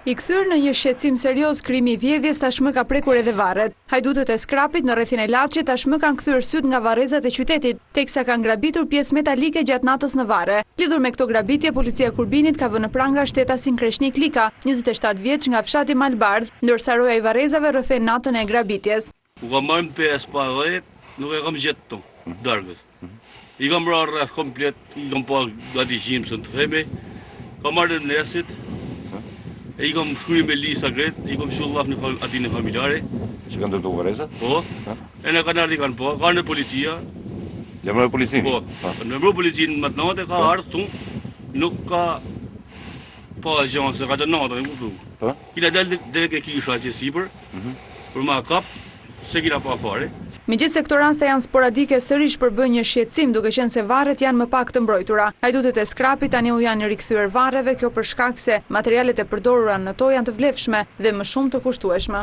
I kthyer në një shqetësim serioz krimi i vjedhjes tashmë ka prekur edhe Varret. Hajdutët e Skrapit në rrethin e Laçit tashmë kanë kthyer syt nga varrezat e qytetit, teksa kanë grabitur pjesë metalike gjatë natës në Varre. Lidhur me këto grabitje, policia e Kurbinit ka vënë në pranga shtetasin Kreshnik Lika, 27 vjeç nga fshati Malbardh, ndërsa roja i varrezave rrethen natën e grabitjes. U kam marrë pesë pa 10, nuk e kam gjetur darkës. I kam marrë rreth komplet, i kam pa gati gjimsën të themi, kam marrë nesit. E i kam shkruaj me lisa gret, i kam shullaf në aty në familjare. Që kanë dërtu varrezat? Po. E në kanë ardhi kanë po, kanë policia. Lëmërë policinë? Po. Në mërë policinë më të natë ka ardhur tu, nuk ka pa gjë se ka të natë, e kuptu. Po. Kina dalë drejt e kisha që sipër. Për ma kap, se kina pa fare. Megjithse këto raste janë sporadike, sërish përbën një shqetësim duke qenë se varret janë më pak të mbrojtura. Hajdutët e Skrapit tani u janë rikthyer varreve, kjo për shkak se materialet e përdorura në to janë të vlefshme dhe më shumë të kushtueshme.